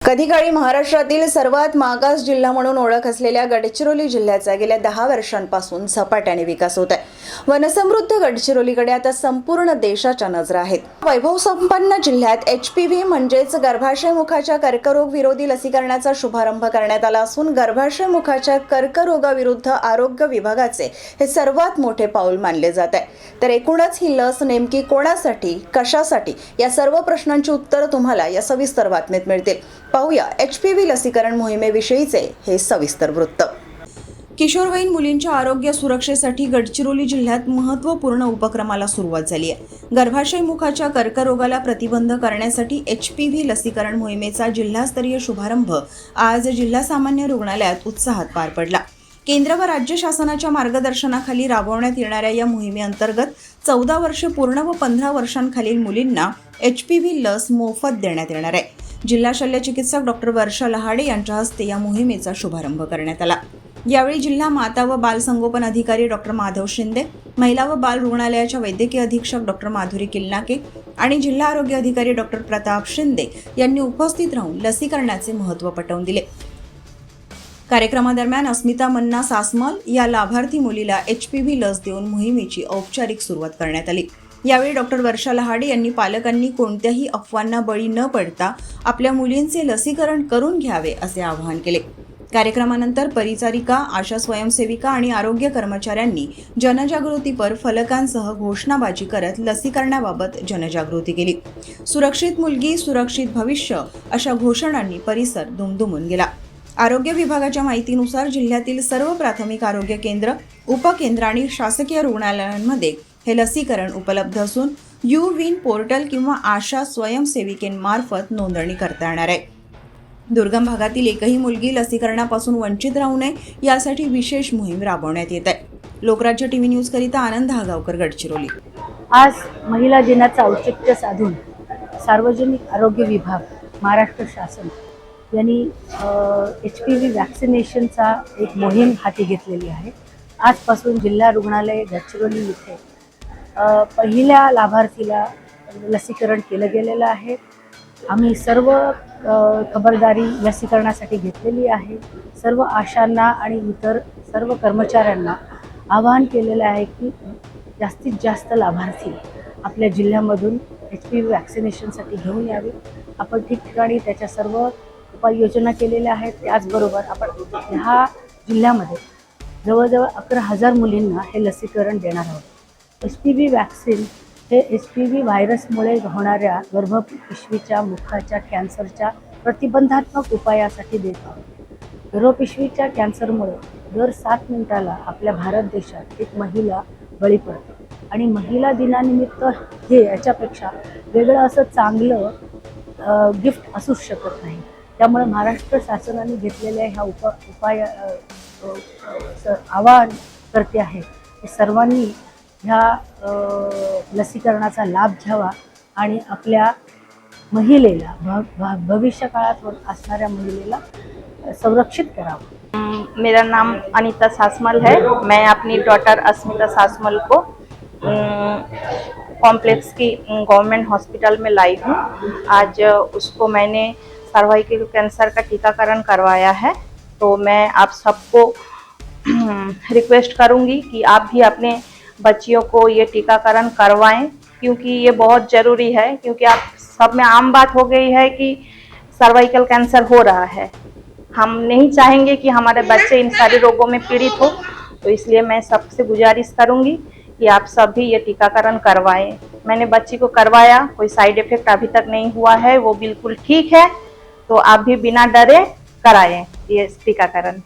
कधी काळी महाराष्ट्रातील सर्वात मागास जिल्हा म्हणून ओळख असलेल्या गडचिरोली जिल्ह्याचा गेल्या 10 वर्षांपासून झपाट्याने विकास होत आहे। वनसमृद्ध गडचिरोलीकडे आता संपूर्ण देशाच्या नजरा आहेत। वैभव संपन्न जिल्ह्यात एचपीव्ही म्हणजेच गर्भाशय मुखाच्या कर्करोग विरोधी लसीकरणाचा शुभारंभ करण्यात आला असून गर्भाशय मुखाच्या कर्करोगाविरुद्ध आरोग्य विभागाचे हे सर्वात मोठे पाऊल मानले जात आहे। तर एकूणच ही लस नेमकी कोणासाठी, कशासाठी या सर्व प्रश्नांची उत्तरे तुम्हाला या सविस्तर बातमीत मिळतील। पाहूया एचपीव्ही लसीकरण मोहिमेविषयीचे हे सविस्तर वृत्त। किशोरवयीन मुलींच्या आरोग्य सुरक्षेसाठी गडचिरोली जिल्ह्यात महत्त्वपूर्ण उपक्रमाला सुरुवात झाली आहे। गर्भाशय मुखाच्या कर्करोगाला प्रतिबंध करण्यासाठी एचपीव्ही लसीकरण मोहिमेचा जिल्हास्तरीय शुभारंभ आज जिल्हा सामान्य रुग्णालयात उत्साहात पार पडला। केंद्र व राज्य शासनाच्या मार्गदर्शनाखाली राबवण्यात येणाऱ्या या मोहिमेअंतर्गत 14 वर्षे पूर्ण व 15 वर्षांखालील मुलींना एचपीव्ही लस मोफत देण्यात येणार आहे। जिल्हा शल्य चिकित्सक डॉक्टर वर्षा लहाडे यांच्या हस्ते या मोहिमेचा शुभारंभ करण्यात आला। यावेळी जिल्हा माता व बाल संगोपन अधिकारी डॉक्टर माधव शिंदे, महिला व बाल रुग्णालयाच्या वैद्यकीय अधीक्षक डॉक्टर माधुरी किल्लाके आणि जिल्हा आरोग्य अधिकारी डॉक्टर प्रताप शिंदे यांनी उपस्थित राहून लसीकरणाचे महत्त्व पटवून दिले। कार्यक्रमादरम्यान अस्मिता मन्ना सासमल या लाभार्थी मुलीला एचपीव्ही लस देऊन मोहिमेची औपचारिक सुरुवात करण्यात आली। यावेळी डॉक्टर वर्षा लहाडे यांनी पालकांनी कोणत्याही अफवांना बळी न पडता आपल्या मुलींचे लसीकरण करून घ्यावे असे आवाहन केले। कार्यक्रमानंतर परिचारिका, आशा स्वयंसेविका आणि आरोग्य कर्मचाऱ्यांनी जनजागृतीपर फलकांसह घोषणाबाजी करत लसीकरणाबाबत जनजागृती केली। सुरक्षित मुलगी, सुरक्षित भविष्य अशा घोषणांनी परिसर दुमदुमून गेला। आरोग्य विभागाच्या माहितीनुसार जिल्ह्यातील सर्व प्राथमिक आरोग्य केंद्र, उपकेंद्र आणि शासकीय रुग्णालयांमध्ये हे लसीकरण उपलब्ध असून यू-विन पोर्टल किंवा आशा स्वयंसेविकेंमार्फत नोंदणी करता येणार आहे। दुर्गम भागातील एकही मुलगी लसीकरणापासून वंचित राहू नये यासाठी विशेष मोहीम राबवण्यात येत आहे। लोकराज्य टीव्ही न्यूज करिता आनंद हागावकर, गडचिरोली। आज महिला दिनाचं औचित्य साधून सार्वजनिक आरोग्य विभाग, महाराष्ट्र शासन यांनी एचपीव्ही वॅक्सिनेशनचा एक मोहीम हाती घेतलेली आहे। आजपासून जिल्हा रुग्णालय गडचिरोली येथे पहिल्या लाभार्थीला लसीकरण केलं गेलेलं आहे। आम्ही सर्व खबरदारी लसीकरणासाठी घेतलेली आहे। सर्व आशांना आणि इतर सर्व कर्मचाऱ्यांना आवाहन केलेलं आहे की जास्तीत जास्त लाभार्थी आपल्या जिल्ह्यामधून एचपीव्ही वॅक्सिनेशनसाठी घेऊन यावे। आपण ठिकठिकाणी त्याच्या सर्व उपाययोजना केलेल्या आहेत। त्याचबरोबर आपण ह्या जिल्ह्यामध्ये जवळजवळ 11,000 मुलींना हे लसीकरण देणार आहोत। एचपीव्ही वॅक्सिन हे एचपीव्ही व्हायरसमुळे होणाऱ्या गर्भपिशवीच्या मुखाच्या कॅन्सरच्या प्रतिबंधात्मक उपायासाठी देतो। गर्भपिशवीच्या कॅन्सरमुळे दर 7 मिनिटाला आपल्या भारत देशात एक महिला बळी पडते आणि महिला दिनानिमित्त हे याच्यापेक्षा वेगळं असं चांगलं गिफ्ट असूच शकत नाही। त्यामुळे महाराष्ट्र शासनाने घेतलेल्या ह्या आवाहन करते आहे की सर्वांनी ह्या लसीकरणाचा लाभ घ्यावा आणि आपल्या महिलेला भविष्य काळात असणाऱ्या महिलेला संरक्षित करावं। मेरा नाम अनीता सासमल है। मैं अपनी डॉटर अस्मिता सासमल को कॉम्प्लेक्स की गवर्नमेंट हॉस्पिटल में लाई हूँ। आज उसको मैंने सर्वाइकल कैंसर का टीकाकरण करवाया है। तो मैं आप सबको रिक्वेस्ट करूँगी कि आप भी अपने बच्चियों को ये टीकाकरण करवाएं, क्योंकि ये बहुत ज़रूरी है। क्योंकि आप सब में आम बात हो गई है कि सर्वाइकल कैंसर हो रहा है। हम नहीं चाहेंगे कि हमारे बच्चे इन सारे रोगों में पीड़ित हो। तो इसलिए मैं सबसे गुजारिश करूँगी कि आप सब भी ये टीकाकरण करवाएं। मैंने बच्ची को करवाया, कोई साइड इफ़ेक्ट अभी तक नहीं हुआ है, वो बिल्कुल ठीक है। तो आप भी बिना डरे कराएं ये टीकाकरण।